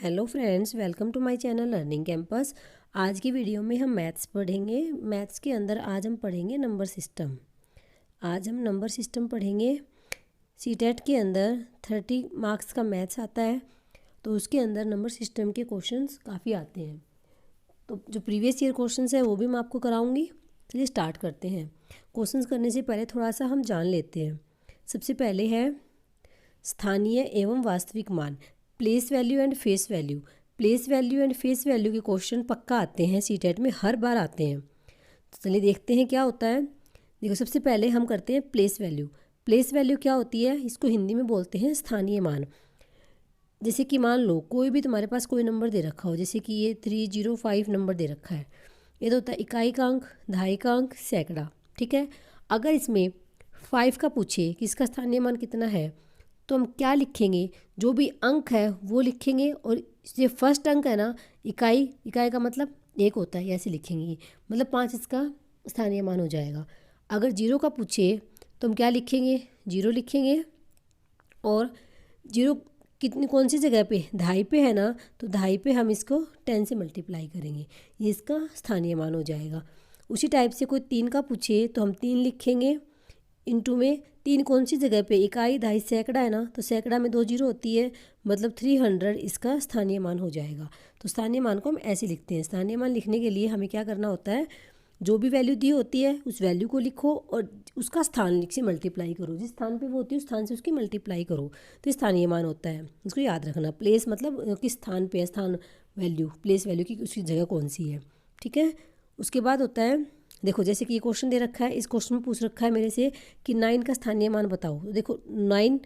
Hello friends, welcome to my channel learning campus. आज की video में हम मैथ्स पढ़ेंगे। मैथ्स के अंदर आज हम पढ़ेंगे नंबर सिस्टम। आज हम नंबर सिस्टम पढ़ेंगे। सीटेट के अंदर 30 मार्क्स का मैथ्स आता है, तो उसके अंदर नंबर सिस्टम के क्वेश्चंस काफ़ी आते हैं। तो जो प्रीवियस ईयर क्वेश्चंस है वो भी मैं आपको कराऊंगी। चलिए स्टार्ट करते हैं। क्वेश्चंस करने से पहले थोड़ा सा हम जान लेते हैं। सबसे पहले है स्थानीय एवं वास्तविक मान, place value and face value. Place value and face value के क्वेश्चन पक्का आते हैं, सीटेट में हर बार आते हैं। तो चलिए देखते हैं क्या होता है। देखो, सबसे पहले हम करते हैं प्लेस वैल्यू। प्लेस वैल्यू क्या होती है? इसको हिंदी में बोलते हैं स्थानीय मान। जैसे कि मान लो कोई भी तुम्हारे पास कोई नंबर दे रखा हो, जैसे कि ये 305 नंबर दे रखा है। ये तो होता है इकाई का अंक, दहाई का अंक, सैकड़ा। ठीक है, अगर इसमें 5 का पूछे कि इसका स्थानीय मान कितना है, तो हम क्या लिखेंगे? जो भी अंक है वो लिखेंगे, और ये फर्स्ट अंक है ना, इकाई, इकाई का मतलब 1 होता है, ऐसे लिखेंगे। मतलब 5 इसका स्थानीय मान हो जाएगा। अगर 0 का पूछे तो हम क्या लिखेंगे? 0 लिखेंगे। और 0 कितनी कौन सी जगह पे? दहाई पे है ना, तो दहाई पे हम इसको 10 से मल्टीप्लाई करेंगे, ये इसका स्थानीय मान हो जाएगा। उसी टाइप से कोई 3 का पूछे तो हम 3 लिखेंगे। इनटू में 3 कौन सी जगह पे? इकाई, दहाई, सैकड़ा है ना, तो सैकड़ा में 2 जीरो होती है, मतलब 300 इसका स्थानीय मान हो जाएगा। तो स्थानीय मान को हम ऐसे लिखते हैं। स्थानीय मान लिखने के लिए हमें क्या करना होता है? जो भी वैल्यू दी होती है उस वैल्यू को लिखो और उसका स्थान से मल्टीप्लाई करो। जिस स्थान पे वो होती है उस स्थान से उसकी मल्टीप्लाई करो, तो स्थानीय मान होता है। इसको याद रखना। प्लेस मतलब किस स्थान पे है, स्थान वैल्यू, प्लेस वैल्यू की उसकी जगह कौन सी है। ठीक है, उसके बाद होता है, देखो जैसे कि ये क्वेश्चन दे रखा है, इस क्वेश्चन में पूछ रखा है मेरे से कि 9 का स्थानीय मान बताओ। तो देखो 9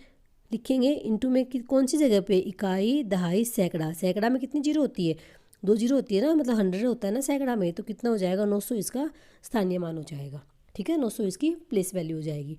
लिखेंगे, इनटू में कौन सी जगह पे? इकाई, दहाई, सैकड़ा। सैकड़ा में कितनी जीरो होती है? 2 जीरो होती है ना, मतलब 100 होता है ना सैकड़ा में, तो कितना हो जाएगा? 900 इसका स्थानीय मान हो जाएगा। ठीक है, 900 इसकी प्लेस वैल्यू हो जाएगी।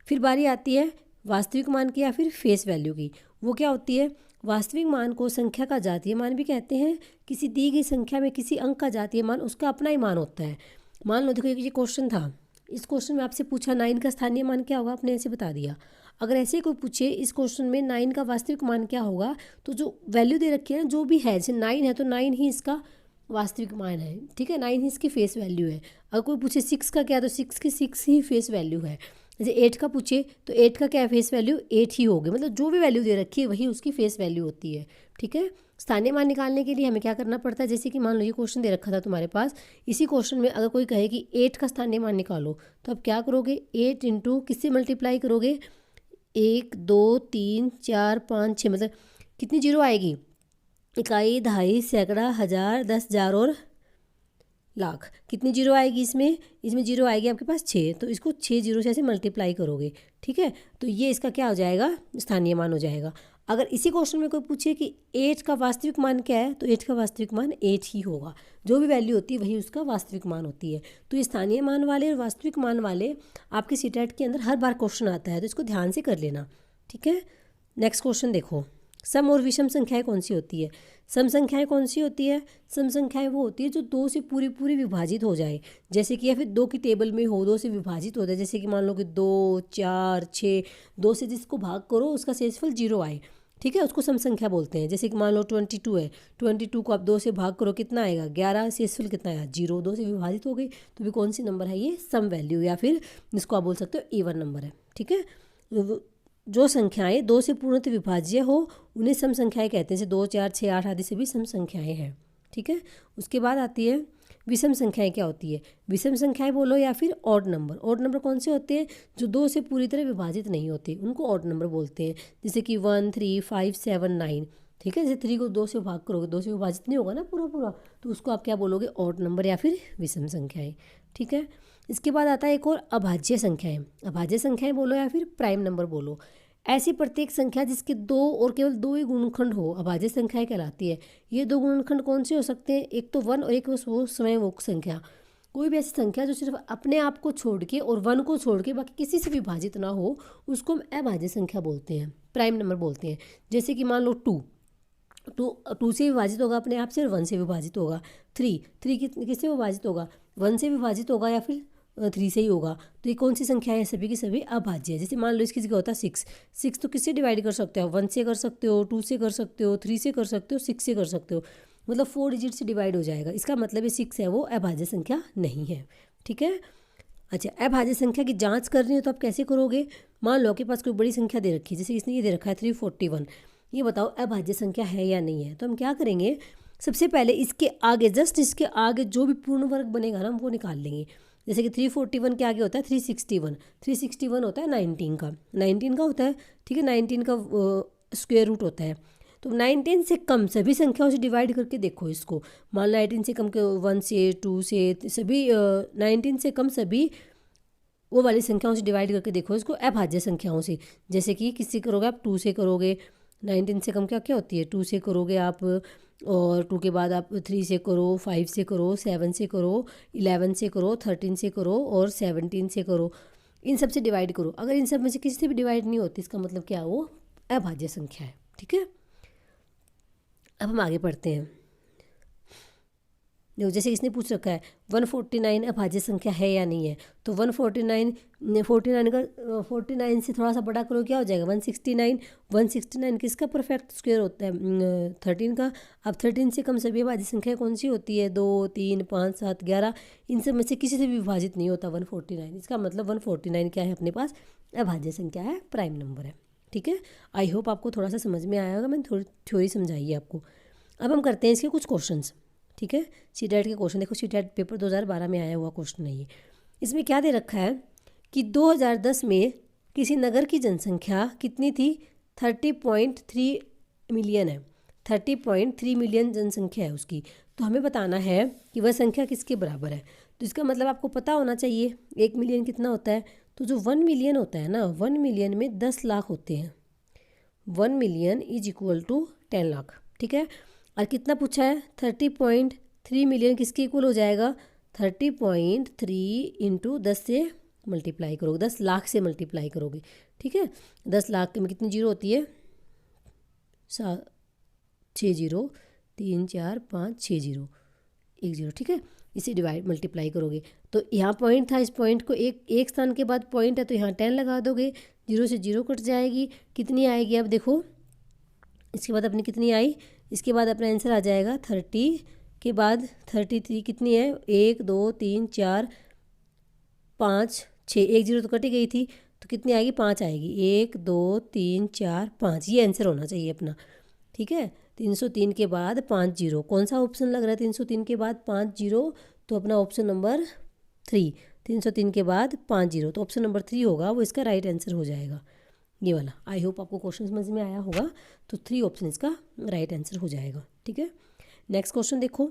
फिर बारी आती है वास्तविक मान की या फिर फेस वैल्यू की। वो क्या होती है? वास्तविक मान को संख्या का जातीय मान भी कहते हैं। किसी दी गई संख्या में किसी अंक का जातीय मान उसका अपना ही मान होता है। मान लो, देखो ये क्वेश्चन था, इस क्वेश्चन में आपसे पूछा 9 का स्थानीय मान क्या होगा, आपने ऐसे बता दिया। अगर ऐसे कोई पूछे इस क्वेश्चन में 9 का वास्तविक मान क्या होगा, तो जो वैल्यू दे रखी है ना, जो भी है, जैसे 9 है तो 9 ही इसका वास्तविक मान है। ठीक है, 9 ही इसकी फेस वैल्यू है। अगर कोई पूछे 6 का क्या, तो 6 की 6 ही फेस वैल्यू है। जैसे 8 का पूछे तो 8 का क्या फेस वैल्यू? 8 ही होगी। मतलब जो भी वैल्यू दे रखी है वही उसकी फेस वैल्यू होती है। ठीक है, स्थानीय मान निकालने के लिए हमें क्या करना पड़ता है? जैसे कि मान लो ये क्वेश्चन दे रखा था तुम्हारे पास, इसी क्वेश्चन में अगर कोई कहे कि 8 का स्थानीय मान निकालो, तो अब क्या करोगे? 8 इंटू किससे मल्टीप्लाई करोगे? 1 2 3 4 5 6, मतलब कितनी जीरो आएगी? इकाई, दहाई, सैकड़ा, हज़ार, 10,000 और लाख। कितनी जीरो आएगी इसमें? इसमें जीरो आएगी आपके पास 6, तो इसको 6 जीरो से ऐसे मल्टीप्लाई करोगे। ठीक है, तो ये इसका क्या हो जाएगा? स्थानीय मान हो जाएगा। अगर इसी क्वेश्चन में कोई पूछे कि 8 का वास्तविक मान क्या है, तो 8 का वास्तविक मान 8 ही होगा। जो भी वैल्यू होती है वही उसका वास्तविक मान होती है। तो ये स्थानीय मान वाले और वास्तविक मान वाले आपके सीटेट के अंदर हर बार क्वेश्चन आता है, तो इसको ध्यान से कर लेना। ठीक है, नेक्स्ट क्वेश्चन देखो। सम और विषम संख्याएं कौन सी होती है? सम संख्याएं कौन सी होती है? सम संख्याएं वो होती है जो 2 से पूरी पूरी विभाजित हो जाए। जैसे कि या फिर 2 की टेबल में हो, 2 से विभाजित हो जाए। जैसे कि मान लो कि 2 4 6, 2 से जिसको भाग करो उसका शेषफल 0 आए। ठीक है, उसको सम संख्या बोलते हैं। जैसे कि मान लो 22 है, 22 को आप 2 से भाग करो, कितना आएगा? 11। शेषफल कितना आया? 0। 2 से विभाजित हो गई, तो भी कौन सी नंबर है? ये सम वैल्यू, या फिर जिसको आप बोल सकते हो इवन नंबर है। ठीक है, जो संख्याएं 2 से पूर्णतः विभाज्य हो उन्हें सम संख्याएं कहते हैं। जैसे 2 4 6 8 आदि से भी सम संख्याएं हैं। ठीक है, उसके बाद आती है विषम संख्याएं। क्या होती है? विषम संख्याएं बोलो या फिर ऑड नंबर। ऑड नंबर कौन से होते हैं? जो 2 से पूरी तरह विभाजित नहीं होते, उनको ऑड नंबर बोलते हैं। जैसे कि 1 3 5 7 9। ठीक है, जैसे 3 को 2 से भाग करोगे, 2 से विभाजित नहीं होगा ना पूरा पूरा, तो उसको आप क्या बोलोगे? ऑड नंबर या फिर विषम संख्याएं। ठीक है, इसके बाद आता है एक और अभाज्य संख्याएं। अभाज्य संख्याएं बोलो या फिर प्राइम नंबर बोलो। ऐसी प्रत्येक संख्या जिसके 2 और केवल 2 ही गुणनखंड हो अभाज्य संख्याएं कहलाती है। ये 2 गुणनखंड कौन से हो सकते हैं? एक तो 1 और एक वो स्वयं संख्या। कोई भी ऐसी संख्या जो सिर्फ अपने आप को छोड़ के और 1 को छोड़ के बाकी किसी से विभाजित ना हो, उसको हम अभाज्य संख्या बोलते हैं, प्राइम नंबर बोलते हैं। जैसे कि मान लो 2 से विभाजित होगा अपने आप से और 1 से विभाजित होगा। 3 किससे विभाजित होगा? 1 से विभाजित होगा या फिर 3 से ही होगा। तो ये कौन सी संख्या है? सभी की सभी अभाज्य है। जैसे मान लो इसकी जगह होता है 6, 6 तो किससे डिवाइड कर सकते हो? 1 से कर सकते हो, 2 से कर सकते हो, 3 से कर सकते हो, 6 से कर सकते हो, मतलब 4 डिजिट से डिवाइड हो जाएगा। इसका मतलब ये 6 है वो अभाज्य संख्या नहीं है। ठीक है। अच्छा, अभाज्य संख्या की जांच करनी है तो आप कैसे करोगे? मान लो आपके पास कोई बड़ी संख्या दे रखी है, जैसे इसने ये दे रखा है 341। ये बताओ अभाज्य संख्या है या नहीं है? तो हम क्या करेंगे, सबसे पहले इसके आगे, जस्ट इसके आगे जो भी पूर्ण वर्ग बनेगा ना हम वो निकाल लेंगे। जैसे कि 341 के आगे होता है 361, 361 होता है 19 का, 19 का होता है। ठीक है, 19 का स्क्वायर रूट होता है। तो 19 से कम सभी संख्याओं से डिवाइड करके देखो इसको। मान लो 18 से कम के 1 से 2 से सभी 19 से कम सभी वो वाली संख्याओं से डिवाइड करके देखो इसको अभाज्य संख्याओं से। जैसे कि किससे करोगे आप? 2 से करोगे। 19 से कम क्या क्या होती है? 2 से करोगे आप, और 2 के बाद आप 3 से करो, 5 से करो, 7 से करो, 11 से करो, 13 से करो और 17 से करो। इन सब से डिवाइड करो। अगर इन सब में से किसी से भी डिवाइड नहीं होती इसका मतलब क्या? वो अभाज्य संख्या है। ठीक है, अब हम आगे पढ़ते हैं। देखो, जैसे इसने पूछ रखा है 149 अभाज्य संख्या है या नहीं है? तो 149 का 49 से थोड़ा सा बड़ा करो, क्या हो जाएगा? 169। 169 किसका परफेक्ट स्क्वायर होता है? 13 का। अब 13 से कम सभी अभाज्य संख्या कौन सी होती है? 2, 3, 5, 7, 11। इन सब में से किसी से भी विभाजित नहीं होता 149। इसका मतलब 149 क्या है अपने पास? अभाज्य संख्या है, प्राइम नंबर है। ठीक है, आई होप आपको थोड़ा सा समझ में आया होगा, मैंने थोड़ी थ्योरी समझाई है आपको। अब हम करते हैं इसके कुछ क्वेश्चंस। ठीक है, सीटेट के क्वेश्चन देखो, सीटेट पेपर 2012 में आया हुआ क्वेश्चन है ये। इसमें क्या दे रखा है कि 2010 में किसी नगर की जनसंख्या कितनी थी? 30.3 मिलियन है। 30.3 मिलियन जनसंख्या है उसकी। तो हमें बताना है कि वह संख्या किसके बराबर है। तो इसका मतलब आपको पता होना चाहिए 1 मिलियन कितना होता है। तो जो 1 मिलियन होता है ना, 1 मिलियन में 10 लाख होते हैं। 1 million is equal to 10 lakh. ठीक है, और कितना पूछा है? 30.3 मिलियन किसके इक्वल हो जाएगा? 30.3 इंटू 10 से मल्टीप्लाई करोगे, 10 लाख से मल्टीप्लाई करोगे। ठीक है, 10 लाख में कितनी जीरो होती है? 6 जीरो, 3, 4, 5, 6 जीरो, 1 जीरो। ठीक है, इसे डिवाइड मल्टीप्लाई करोगे। तो यहाँ पॉइंट था, इस पॉइंट को एक स्थान के बाद पॉइंट है तो यहाँ 10 लगा दोगे, जीरो से जीरो कट जाएगी। कितनी आएगी? अब देखो इसके बाद अपनी कितनी आई? इसके बाद अपना आंसर आ जाएगा 30 के बाद 33 कितनी है? 1, 2, 3, 4, 5, 6, 1 जीरो तो कटी गई थी, तो कितनी आएगी? 5 आएगी। 1, 2, 3, 4, 5, ये आंसर होना चाहिए अपना। ठीक है, 303 के बाद 5 जीरो, कौन सा ऑप्शन लग रहा है? 303 के बाद 5 जीरो, तो अपना ऑप्शन नंबर 3। 303 के बाद 5 जीरो, तो ऑप्शन नंबर 3 होगा, वो इसका राइट आंसर हो जाएगा, ये वाला। आई होप आपको क्वेश्चन समझ में आया होगा। तो 3 ऑप्शन इसका राइट आंसर हो जाएगा। ठीक है, नेक्स्ट क्वेश्चन देखो,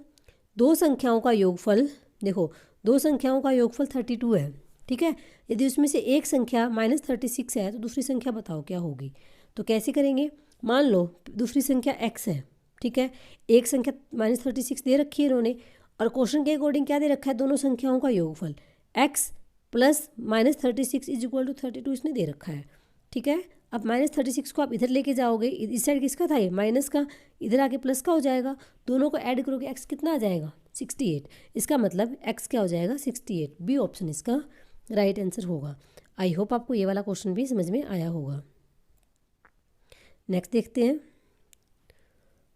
दो संख्याओं का योगफल, देखो दो संख्याओं का योगफल 32 है। ठीक है, यदि उसमें से एक संख्या -36 है तो दूसरी संख्या बताओ क्या होगी। तो कैसे करेंगे? मान लो दूसरी संख्या x है। ठीक है, एक संख्या -36 दे रखी है इन्होंने, और क्वेश्चन के अकॉर्डिंग क्या दे रखा है? दोनों संख्याओं का योगफल x plus -36 is equal to 32 इसने दे रखा है। ठीक है, अब -36 को आप इधर लेके जाओगे, इस साइड किसका था? ये माइनस का, इधर आके प्लस का हो जाएगा। दोनों को ऐड करोगे, x कितना आ जाएगा? 68। इसका मतलब x क्या हो जाएगा? 68। बी ऑप्शन इसका राइट आंसर होगा। आई होप आपको ये वाला क्वेश्चन भी समझ में आया होगा। नेक्स्ट देखते हैं।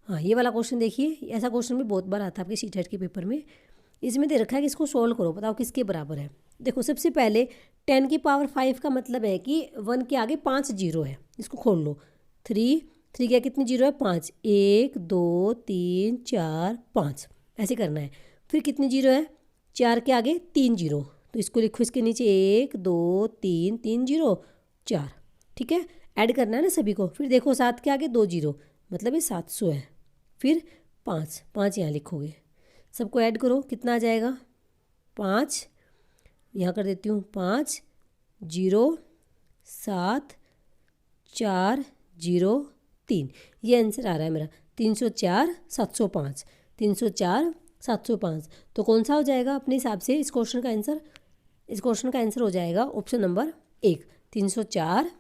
हाँ, ये वाला क्वेश्चन देखिए, ऐसा क्वेश्चन भी बहुत बार आता है आपके सीटेट के पेपर में। इसमें दे रखा है कि इसको सोल्व करो, बताओ किसके बराबर है। देखो सबसे पहले 10 की पावर 5 का मतलब है कि 1 के आगे 5 जीरो है। इसको खोल लो, 3 क्या कितनी जीरो है? 5, 1, 2, 3, 4, 5, ऐसे करना है। फिर कितनी जीरो है? 4 के आगे 3 जीरो, तो इसको लिखो इसके नीचे 1, 2, 3, 3 जीरो, 4। ठीक है, ऐड करना है ना सभी को। फिर देखो 7 के आगे 2 जीरो, मतलब ये 700 है। फिर 5 यहाँ लिखोगे, सबको ऐड करो, कितना आ जाएगा? 5 यहाँ कर देती हूँ, 5, 0, 7, 4, 0, 3, ये आंसर आ रहा है मेरा 304, 705, 304, 705। तो कौन सा हो जाएगा अपने हिसाब से इस क्वेश्चन का आंसर? इस क्वेश्चन का आंसर हो जाएगा ऑप्शन नंबर 1, 304,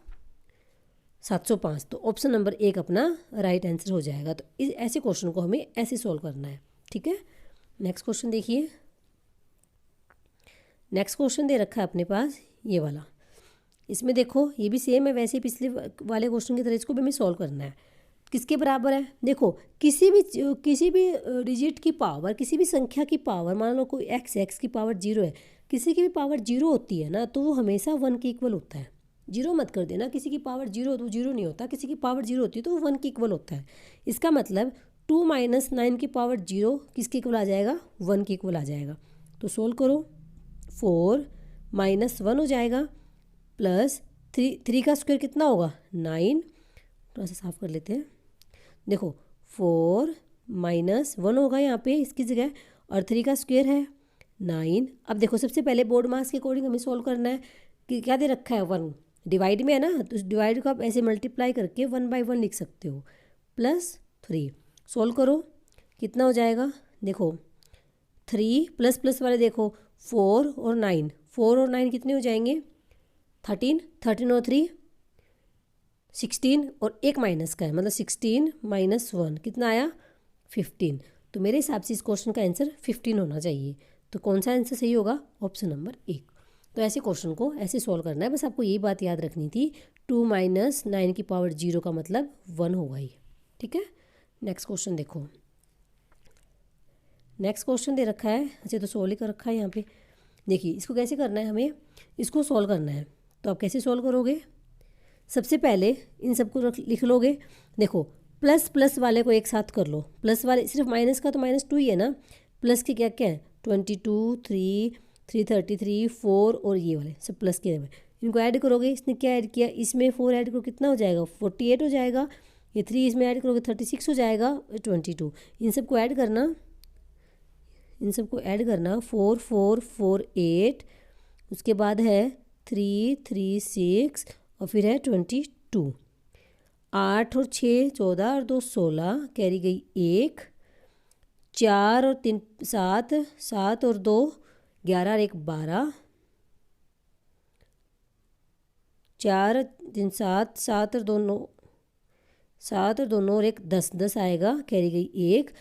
705। तो ऑप्शन नंबर 1 अपना राइट आंसर हो जाएगा। तो इस ऐसे क्वेश्चन को हमें ऐसे सॉल्व करना है। ठीक है, नेक्स्ट क्वेश्चन देखिए। नेक्स्ट क्वेश्चन दे रखा है अपने पास ये वाला। इसमें देखो ये भी सेम है, वैसे ही पिछले वाले क्वेश्चन की तरह इसको भी हमें सॉल्व करना है। किसके बराबर है, देखो किसी भी डिजिट की पावर, किसी भी संख्या की पावर, मान लो कोई एक्स की पावर 0 है, किसी की भी पावर 0 होती है ना, तो वो हमेशा 1 के इक्वल होता है। 0 मत कर देना, किसी की पावर 0 तो 0 नहीं होता, किसी की पावर 0 होती है तो वो 1 के इक्वल होता है। इसका मतलब 2 - 9 की पावर 0 किसके इक्वल आ जाएगा, 1 के इक्वल आ जाएगा। तो सोल्व करो, 4 - 1 हो जाएगा, प्लस 3 का स्क्वायर कितना होगा 9, थोड़ा सा साफ कर लेते हैं। देखो 4 - 1 होगा यहाँ पे इसकी जगह, और 3 का स्क्वायर है 9। अब देखो सबसे पहले बोर्ड मास के अकॉर्डिंग हमें सॉल्व करना है कि क्या दे रखा है 1 डिवाइड में है ना, तो उस डिवाइड को आप ऐसे मल्टीप्लाई करके 1/1 लिख सकते हो, +3। सॉल्व करो कितना हो जाएगा, देखो 3 प्लस प्लस वाले देखो 4 और 9, 4 और 9 कितने हो जाएंगे 13, 13 और 3 16, और एक माइनस का है मतलब 16 - 1 कितना आया 15। तो मेरे हिसाब से इस क्वेश्चन का आंसर 15 होना चाहिए। तो कौन सा आंसर सही होगा, ऑप्शन नंबर 1। तो ऐसे क्वेश्चन को ऐसे सॉल्व करना है, बस आपको यही बात याद रखनी थी, 2 - 9 की पावर 0 का मतलब 1 होगा ही। ठीक है, नेक्स्ट क्वेश्चन देखो। नेक्स्ट क्वेश्चन दे रखा है, अच्छा तो सॉल्व ही कर रखा है यहाँ पे। देखिए इसको कैसे करना है, हमें इसको सॉल्व करना है। तो आप कैसे सॉल्व करोगे, सबसे पहले इन सबको लिख लोगे। देखो प्लस प्लस वाले को एक साथ कर लो, प्लस वाले सिर्फ माइनस का तो -2 ही है ना, प्लस के क्या क्या है 22, 3, 333, 4 और ये वाले सब प्लस के हैं, इनको ऐड करोगे। इसने क्या ऐड किया, इसमें 4 ऐड करो कितना हो जाएगा 48 हो जाएगा, ये 3 इसमें ऐड करोगे 36 हो जाएगा, 22। इन सबको ऐड करना, 4 4 4 8, उसके बाद है 3 3 6 और फिर है 22। 8 और 6 14 और 2 16, कैरी गई 1, 4 और 3 7, 7 और 2 11 और 1 12, 4 3 7, 7 और 2 9, 7 और 2 9 और 1 10, 10 आएगा, कैरी गई 1,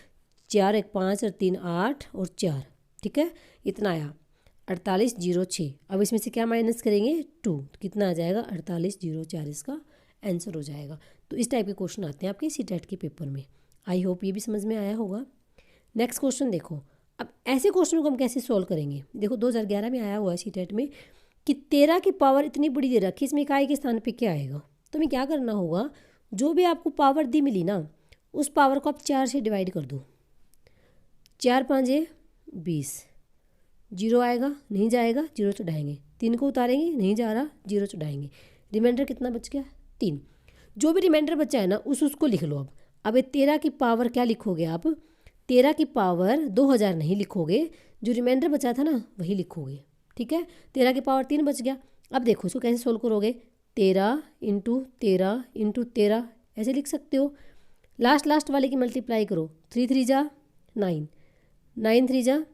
4 1 5 और 3 8 और 4। ठीक है, इतना आया 4806। अब इसमें से क्या माइनस करेंगे 2, तो कितना आ जाएगा 4804 इसका आंसर हो जाएगा। तो इस टाइप के क्वेश्चन आते हैं आपके सीटेट के पेपर में। आई होप ये भी समझ में आया होगा। नेक्स्ट क्वेश्चन देखो, अब ऐसे क्वेश्चन को हम कैसे सॉल्व करेंगे। देखो 2011 में आया हुआ है सीटेट में कि 13 की पावर इतनी बड़ी दे रखी, इसमें इकाई के स्थान पे क्या आएगा। तो हमें क्या करना होगा, जो भी आपको पावर दी मिली ना, उस पावर को आप 4 से डिवाइड कर दो। 4 5 20, 0 आएगा नहीं जाएगा, 0 चढ़ाएंगे, 3 को उतारेंगे नहीं जा रहा, 0 चढ़ाएंगे, रिमाइंडर कितना बच गया 3। जो भी रिमाइंडर बचा है ना उसको लिख लो। अब ये 13 की पावर क्या लिखोगे आप, 13 की पावर 2000 नहीं लिखोगे, जो रिमाइंडर बचा था ना वही लिखोगे। ठीक है, 13 की पावर 3 बच गया। अब देखो इसको कैसे सोल्व करोगे, 13 × 13 × 13 ऐसे लिख सकते हो। लास्ट वाले की मल्टीप्लाई करो, 3 3 जा 9, 9 3 जा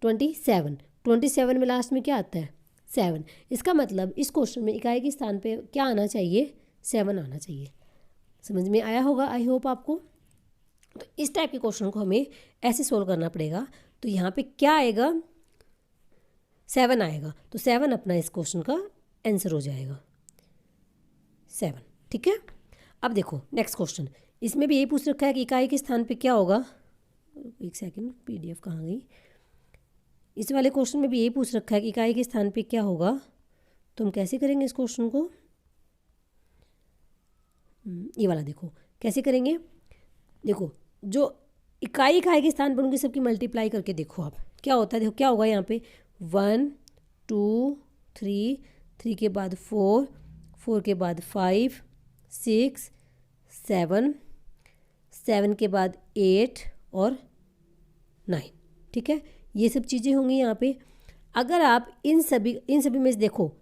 27, 27 में लास्ट में क्या आता है 7। इसका मतलब इस क्वेश्चन में इकाई के स्थान पे क्या आना चाहिए 7 आना चाहिए। समझ में आया होगा आई होप आपको। तो इस टाइप के क्वेश्चन को हमें ऐसे सोल्व करना पड़ेगा। तो यहाँ पे क्या आएगा 7 आएगा, तो 7 अपना इस क्वेश्चन का आंसर हो जाएगा 7। ठीक है, अब देखो नेक्स्ट क्वेश्चन, इसमें भी यही पूछ रखा है कि इकाई के स्थान पे क्या होगा। एक सेकंड, PDF कहाँ गई। इस वाले क्वेश्चन में भी यही पूछ रखा है कि इकाई के स्थान पे क्या होगा। तो हम कैसे करेंगे इस क्वेश्चन को, ये वाला देखो कैसे करेंगे। देखो जो इकाई के स्थान पर उनकी सबकी मल्टीप्लाई करके देखो आप क्या होता है। देखो क्या होगा यहाँ पे 1 2 3, 3 के बाद 4, 4 के बाद 5 6 7, 7 के बाद 8 और 9। ठीक है, ये सब चीज़ें होंगी यहाँ पे। अगर आप इन सभी में से देखो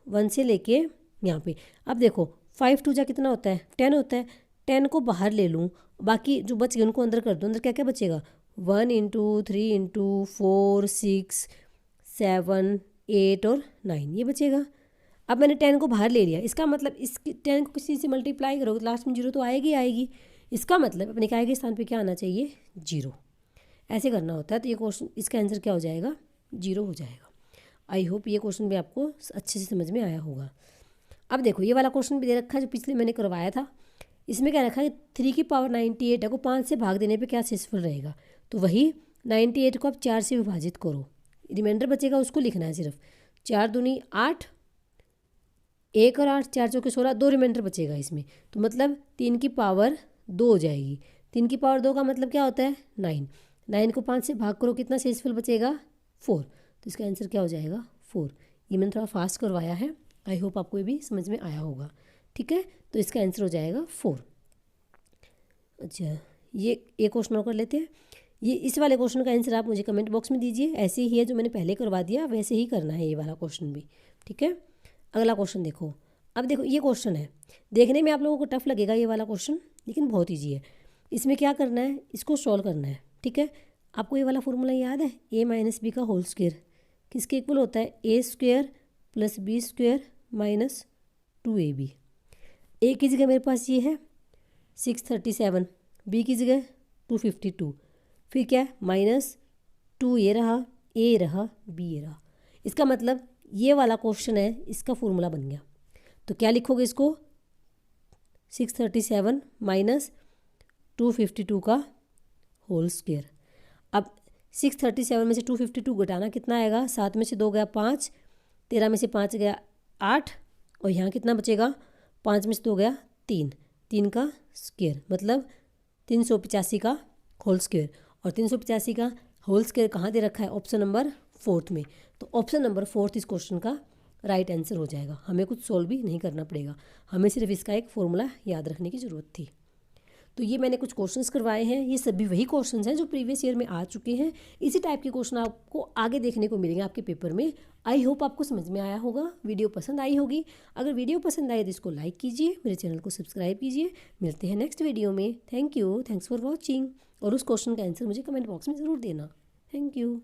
1 से लेके यहाँ पे, अब देखो 5 2 जा कितना होता है 10 होता है, 10 को बाहर ले लूँ, बाकी जो बच गए उनको अंदर कर दो। अंदर क्या क्या बचेगा 1 × 3 × 4 6 7 8 और 9 ये बचेगा। अब मैंने 10 को बाहर ले लिया, इसका मतलब इस 10 को किसी से मल्टीप्लाई करोगे तो लास्ट में 0 तो आएगी। इसका मतलब अपने इकाई के स्थान पे क्या आना चाहिए 0। ऐसे करना होता है। तो ये क्वेश्चन इसका आंसर क्या हो जाएगा 0 हो जाएगा। आई होप ये क्वेश्चन भी आपको अच्छे से समझ में आया होगा। अब देखो ये वाला क्वेश्चन भी दे रखा है जो पिछले मैंने करवाया था। इसमें क्या रखा है, 3 की पावर 98 है को 5 से भाग देने पे क्या शेषफल रहेगा। तो वही 98 को आप 4 से विभाजित करो, रिमाइंडर बचेगा उसको लिखना है सिर्फ। 4 दूनी 8, 1 और 8, 4 चौके 16, 2 रिमाइंडर बचेगा इसमें। तो मतलब 3 की पावर 2 हो जाएगी। 3 की पावर 2 का मतलब क्या होता है 9। 9 को 5 से भाग करो, कितना शेषफल बचेगा 4। तो इसका आंसर क्या हो जाएगा 4। ये मैंने थोड़ा फास्ट करवाया है, आई होप आपको ये भी समझ में आया होगा। ठीक है, तो इसका आंसर हो जाएगा 4। अच्छा, ये एक क्वेश्चन और कर लेते हैं। ये इस वाले क्वेश्चन का आंसर आप मुझे कमेंट बॉक्स में दीजिए। ऐसे ही है जो मैंने पहले करवा दिया वैसे ही करना है ये वाला क्वेश्चन भी। ठीक है, अगला क्वेश्चन देखो। अब देखो ये क्वेश्चन है, देखने में आप लोगों को टफ लगेगा ये वाला क्वेश्चन, लेकिन बहुत ईजी है। इसमें क्या करना है, इसको सॉल्व करना है। ठीक है, आपको ये वाला फॉर्मूला याद है, a माइनस बी का होल स्क्वायर किसके इक्वल होता है, a square plus B square minus 2ab। a की जगह मेरे पास ये है 637, b की जगह 252, फिर क्या है माइनस 2 ये रहा, a रहा, b ये रहा। इसका मतलब ये वाला क्वेश्चन है, इसका फॉर्मूला बन गया। तो क्या लिखोगे इसको, 637 माइनस 252 का होल स्क्वायर। अब 637 में से 252 घटाना कितना आएगा, 7 में से 2 गया 5, 13 में से 5 गया 8, और यहाँ कितना बचेगा, 5 में से 2 गया 3, 3 का स्क्वायर मतलब 385 का होल स्क्वायर। और 385 का होल स्क्वायर कहाँ दे रखा है, ऑप्शन नंबर 4 में। तो ऑप्शन नंबर 4 इस क्वेश्चन का राइट आंसर हो जाएगा। हमें कुछ सोल्व भी नहीं करना पड़ेगा, हमें सिर्फ इसका एक फॉर्मूला याद रखने की ज़रूरत थी। तो ये मैंने कुछ क्वेश्चंस करवाए हैं, ये सभी वही क्वेश्चंस हैं जो प्रीवियस ईयर में आ चुके हैं। इसी टाइप के क्वेश्चन आपको आगे देखने को मिलेंगे आपके पेपर में। आई होप आपको समझ में आया होगा, वीडियो पसंद आई होगी। अगर वीडियो पसंद आए तो इसको लाइक कीजिए, मेरे चैनल को सब्सक्राइब कीजिए। मिलते हैं नेक्स्ट वीडियो में। Thank you, thanks for watching. और उस क्वेश्चन का आंसर मुझे कमेंट बॉक्स में ज़रूर देना। Thank you.